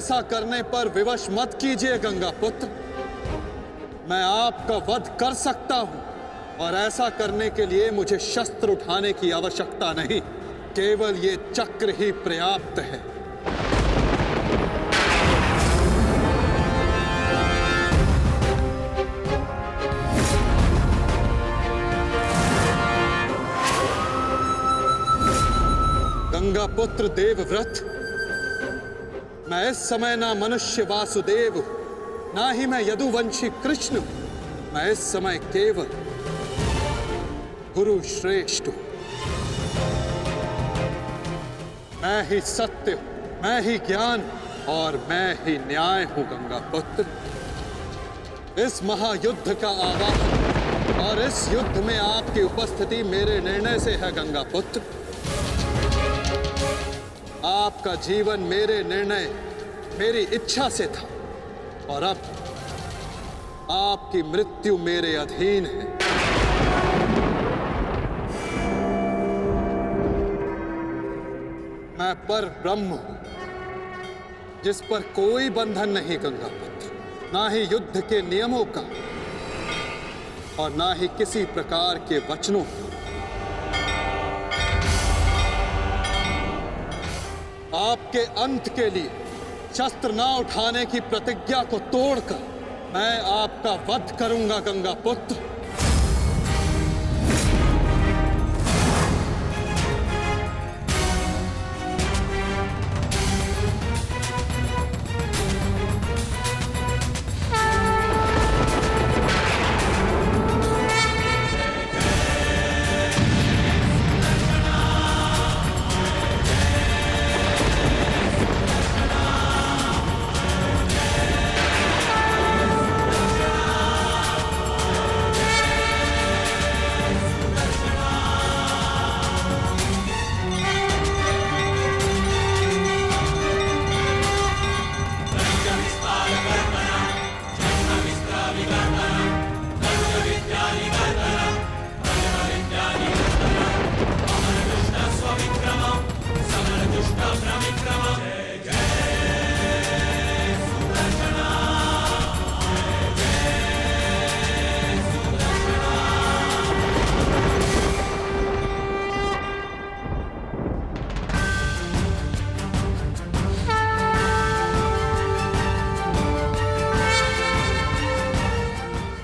ऐसा करने पर विवश मत कीजिए गंगा पुत्र। मैं आपका वध कर सकता हूं और ऐसा करने के लिए मुझे शस्त्र उठाने की आवश्यकता नहीं, केवल ये चक्र ही पर्याप्त है। गंगा पुत्र देवव्रत, मैं इस समय ना मनुष्य वासुदेव हूं, ना ही मैं यदुवंशी कृष्ण हूं। मैं इस समय केवल गुरु श्रेष्ठ हूं। मैं ही सत्य हूं, मैं ही ज्ञान और मैं ही न्याय हूं गंगा पुत्र। इस महायुद्ध का आवाहन और इस युद्ध में आपकी उपस्थिति मेरे निर्णय से है गंगा पुत्र। आपका जीवन मेरे निर्णय, मेरी इच्छा से था और अब आपकी मृत्यु मेरे अधीन है। मैं पर ब्रह्म हूं, जिस पर कोई बंधन नहीं गंगा पुत्र, ना ही युद्ध के नियमों का और ना ही किसी प्रकार के वचनों का। आपके अंत के लिए शस्त्र ना उठाने की प्रतिज्ञा को तोड़कर मैं आपका वध करूंगा गंगा पुत्र।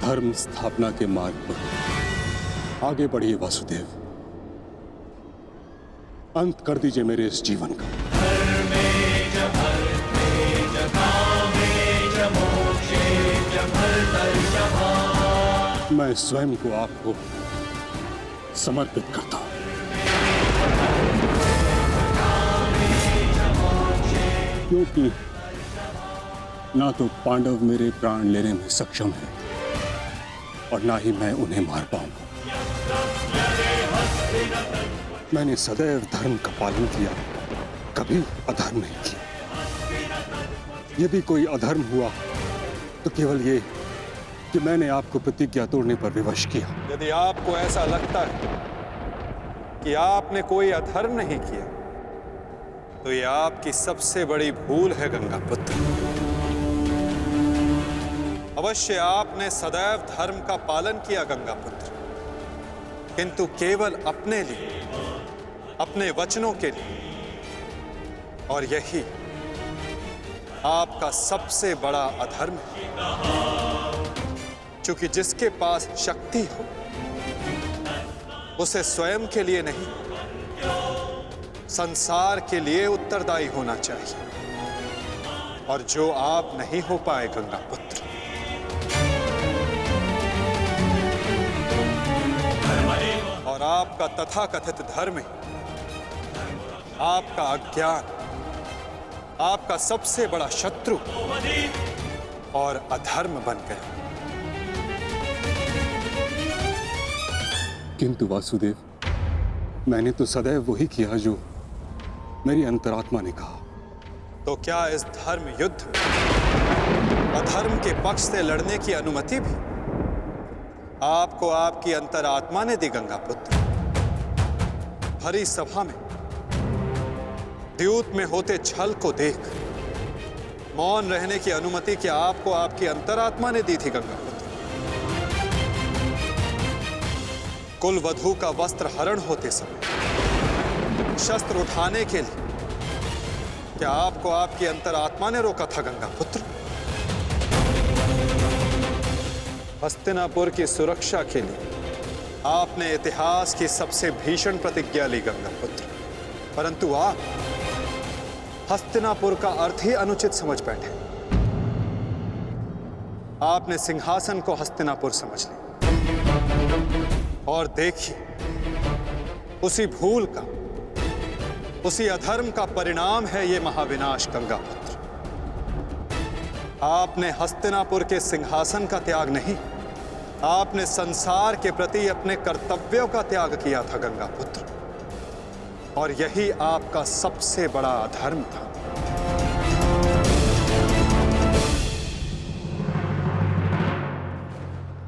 धर्म स्थापना के मार्ग पर आगे बढ़िए वासुदेव। अंत कर दीजिए मेरे इस जीवन का। मैं स्वयं को आपको समर्पित करता हूं। क्योंकि ना तो पांडव मेरे प्राण लेने में सक्षम है और ना ही मैं उन्हें मार पाऊंगा। मैंने सदैव धर्म का पालन किया, कभी अधर्म नहीं किया। यदि कोई अधर्म हुआ तो केवल ये कि मैंने आपको प्रतिज्ञा तोड़ने पर विवश किया। यदि आपको ऐसा लगता है कि आपने कोई अधर्म नहीं किया तो यह आपकी सबसे बड़ी भूल है गंगा पुत्र। अवश्य आपने सदैव धर्म का पालन किया गंगा पुत्र, किंतु केवल अपने लिए, अपने वचनों के लिए। और यही आपका सबसे बड़ा अधर्म है। क्योंकि जिसके पास शक्ति हो उसे स्वयं के लिए नहीं, संसार के लिए उत्तरदायी होना चाहिए, और जो आप नहीं हो पाए गंगा पुत्र। और आपका तथाकथित धर्म ही आपका अज्ञान, आपका सबसे बड़ा शत्रु और अधर्म बन गया। किंतु वासुदेव, मैंने तो सदैव वही किया जो मेरी अंतरात्मा ने कहा। तो क्या इस धर्म युद्ध में अधर्म के पक्ष से लड़ने की अनुमति भी आपको आपकी अंतरात्मा ने दी गंगा पुत्र? भरी सभा में द्यूत में होते छल को देख मौन रहने की अनुमति क्या आपको आपकी अंतरात्मा ने दी थी गंगा पुत्र? कुल वधू का वस्त्र हरण होते समय शस्त्र उठाने के लिए क्या आपको आपकी अंतरात्मा ने रोका था गंगा पुत्र? हस्तिनापुर की सुरक्षा के लिए आपने इतिहास की सबसे भीषण प्रतिज्ञा ली गंगा पुत्र, परंतु आप हस्तिनापुर का अर्थ ही अनुचित समझ बैठे। आपने सिंहासन को हस्तिनापुर समझ लिया और देखिए उसी भूल का, उसी अधर्म का परिणाम है ये महाविनाश गंगा पुत्र। आपने हस्तिनापुर के सिंहासन का त्याग नहीं, आपने संसार के प्रति अपने कर्तव्यों का त्याग किया था गंगा पुत्र, और यही आपका सबसे बड़ा अधर्म था।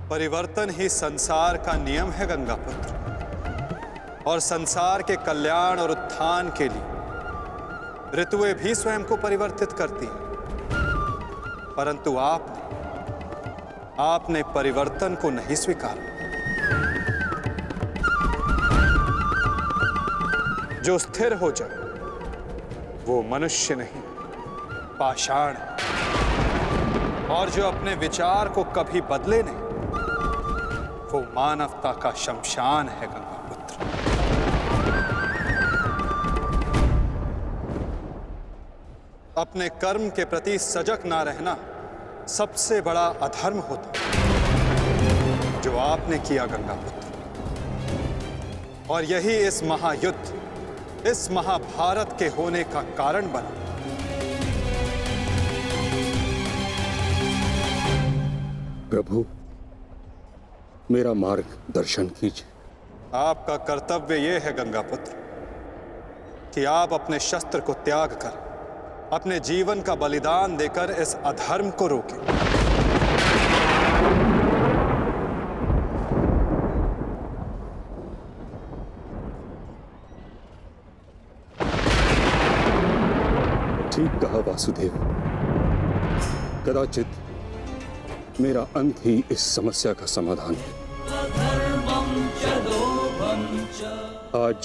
परिवर्तन ही संसार का नियम है गंगा पुत्र, और संसार के कल्याण और उत्थान के लिए ऋतुएं भी स्वयं को परिवर्तित करती हैं, परंतु आपने परिवर्तन को नहीं स्वीकारा। जो स्थिर हो जाए वो मनुष्य नहीं, पाषाण है, और जो अपने विचार को कभी बदले नहीं वो मानवता का शमशान है गंगा पुत्र। अपने कर्म के प्रति सजग ना रहना सबसे बड़ा अधर्म होता जो आपने किया गंगा पुत्र, और यही इस महायुद्ध, इस महाभारत के होने का कारण बना। प्रभु, मेरा मार्ग दर्शन कीजिए। आपका कर्तव्य यह है गंगा पुत्र कि आप अपने शस्त्र को त्याग कर अपने जीवन का बलिदान देकर इस अधर्म को रोकें। ठीक कहा वासुदेव, कदाचित मेरा अंत ही इस समस्या का समाधान है। आज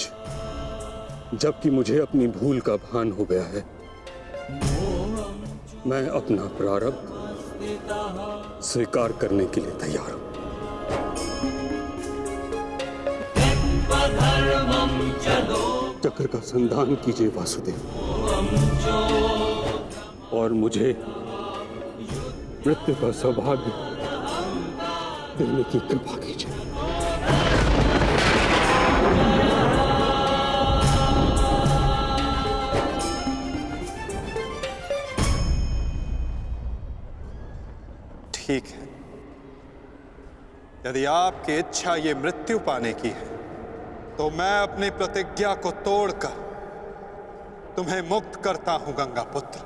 जबकि मुझे अपनी भूल का भान हो गया है, मैं अपना प्रारब्ध स्वीकार करने के लिए तैयार हूं। चक्र का संधान कीजिए वासुदेव, और मुझे मृत्यु का सौभाग्य देने की कृपा कीजिए। ठीक है, यदि आपकी इच्छा ये मृत्यु पाने की है तो मैं अपनी प्रतिज्ञा को तोड़कर तुम्हें मुक्त करता हूं गंगा पुत्र।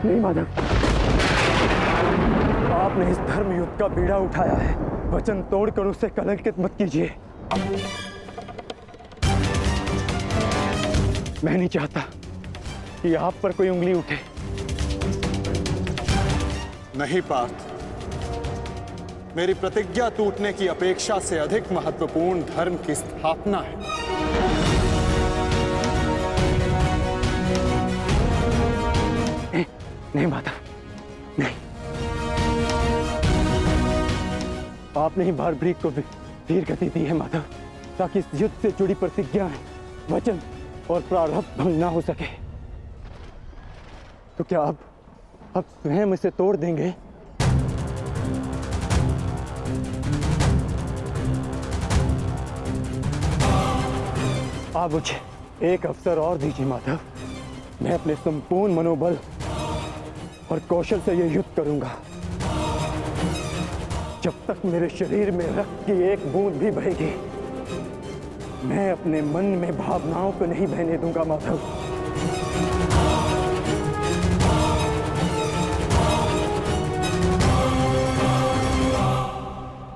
नहीं माधव, आपने इस धर्म युद्ध का बीड़ा उठाया है, वचन तोड़कर उसे कलंकित मत कीजिए। मैं नहीं चाहता कि आप पर कोई उंगली उठे। नहीं पार्थ, मेरी प्रतिज्ञा टूटने की अपेक्षा से अधिक महत्वपूर्ण धर्म की स्थापना है। नहीं माधव, नहीं। आपने ही भारभृग को वीर गति दी है माधव, ताकि इस युद्ध से जुड़ी प्रतिज्ञाएं, वचन और प्रारब्ध भंग ना हो सके। तो क्या आप स्वयं इसे तोड़ देंगे? आप मुझे एक अवसर और दीजिए माधव, मैं अपने संपूर्ण मनोबल और कौशल से यह युद्ध करूंगा। जब तक मेरे शरीर में रक्त की एक बूंद भी बहेगी, मैं अपने मन में भावनाओं को नहीं बहने दूंगा माधव।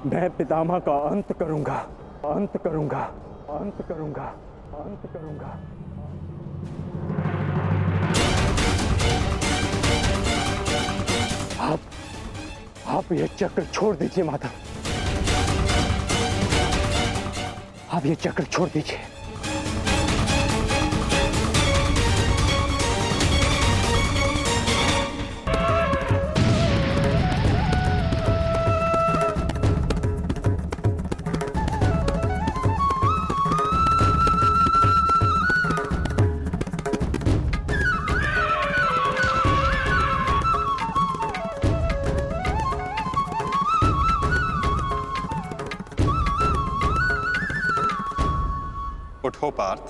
मैं पितामह का अंत करूंगा, अंत करूंगा, अंत करूंगा, अंत करूंगा। आप ये चक्र छोड़ दीजिए माधव, आप ये चक्र छोड़ दीजिए। उठो पार्थ।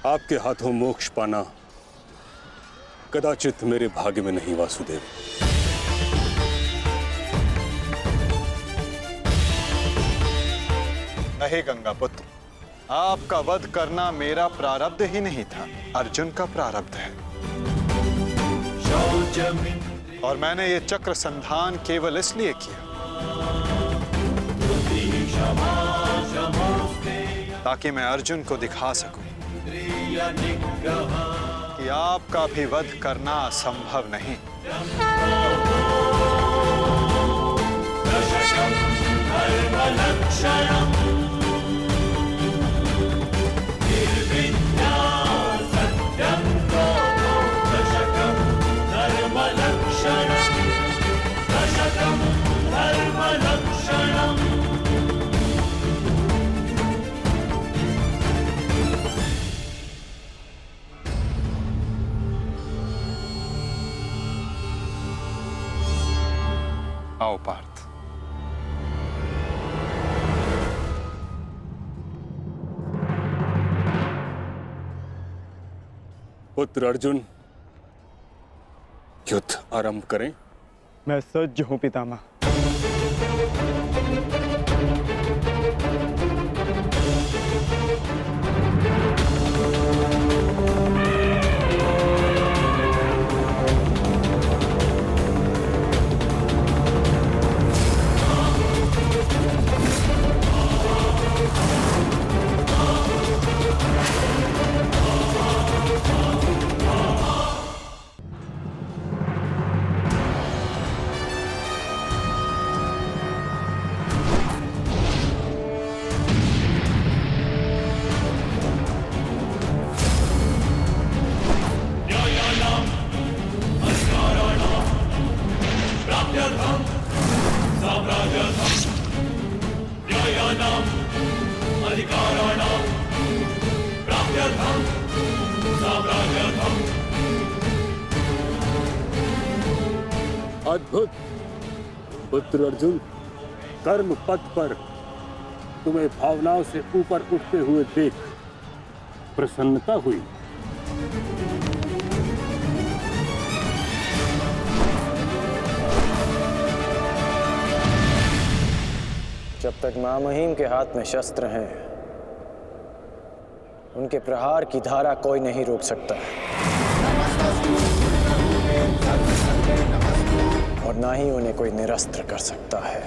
आपके हाथों मोक्ष पाना कदाचित मेरे भाग्य में नहीं वासुदेव। नहीं गंगा पुत्र, आपका वध करना मेरा प्रारब्ध ही नहीं था, अर्जुन का प्रारब्ध है। और मैंने ये चक्र संधान केवल इसलिए किया ताकि मैं अर्जुन को दिखा सकूं कि आपका भी वध करना असंभव नहीं। आओ पार्थ। पुत्र अर्जुन, युद्ध आरंभ करें? मैं सज्ज हूं पितामह। अद्भुत पुत्र अर्जुन, कर्म पथ पर तुम्हें भावनाओं से ऊपर उठते हुए देख प्रसन्नता हुई। जब तक महामहिम के हाथ में शस्त्र हैं, उनके प्रहार की धारा कोई नहीं रोक सकता और ना ही उन्हें कोई निरस्त्र कर सकता है।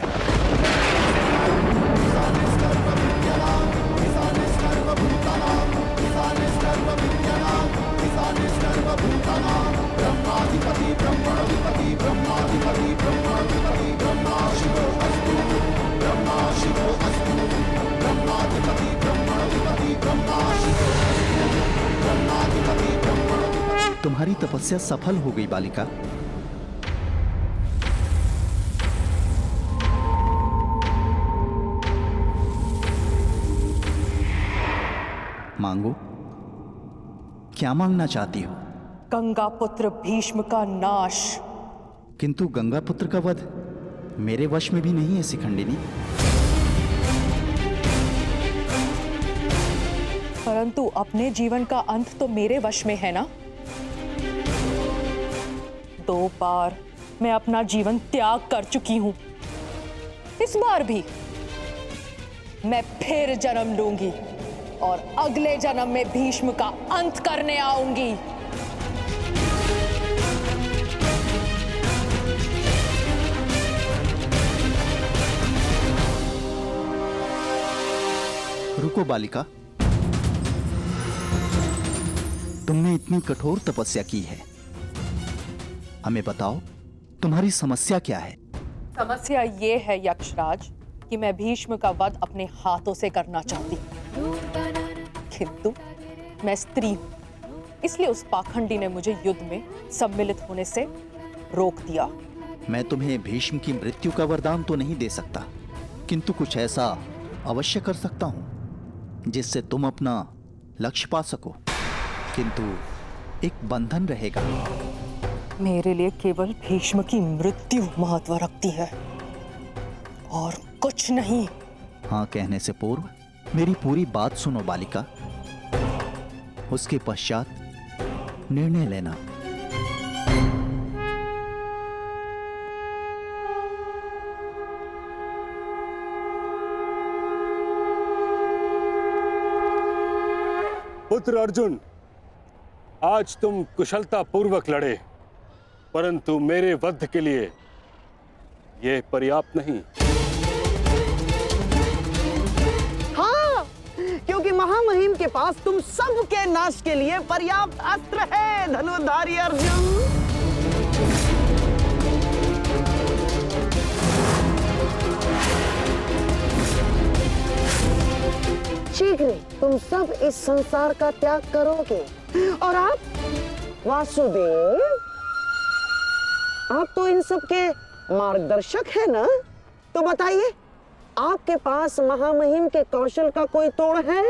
तुम्हारी तपस्या सफल हो गई बालिका। मांगो, क्या मांगना चाहती हो? गंगा पुत्र भीष्म का नाश। किंतु गंगा पुत्र का वध मेरे वश में भी नहीं है शिखंडिनी। परंतु अपने जीवन का अंत तो मेरे वश में है ना। 2 बार मैं अपना जीवन त्याग कर चुकी हूं। इस बार भी मैं फिर जन्म लूंगी और अगले जन्म में भीष्म का अंत करने आऊंगी। रुको बालिका, तुमने इतनी कठोर तपस्या की है, हमें बताओ तुम्हारी समस्या क्या है? समस्या ये है यक्षराज कि मैं भीष्म का वध अपने हाथों से करना चाहती हूँ, किंतु मैं स्त्री हूं, इसलिए उस पाखंडी ने मुझे युद्ध में सम्मिलित होने से रोक दिया। मैं तुम्हें भीष्म की मृत्यु का वरदान तो नहीं दे सकता, किंतु कुछ ऐसा अवश्य कर सकता हूं जिससे तुम अपना लक्ष्य पा सको, किंतु एक बंधन रहेगा। मेरे लिए केवल भीष्म की मृत्यु महत्व रखती है और कुछ नहीं। हाँ कहने से पूर्व मेरी पूरी बात सुनो बालिका, उसके पश्चात निर्णय लेना। पुत्र अर्जुन, आज तुम कुशलता पूर्वक लड़े, परंतु मेरे वध के लिए यह पर्याप्त नहीं। हाँ, क्योंकि महामहिम के पास तुम सबके नाश के लिए पर्याप्त अस्त्र है धनुर्धारी अर्जुन। शीघ्र तुम सब इस संसार का त्याग करोगे और आप वासुदेव, आप तो इन सब के मार्गदर्शक है ना, तो बताइए आपके पास महामहिम के कौशल का कोई तोड़ है?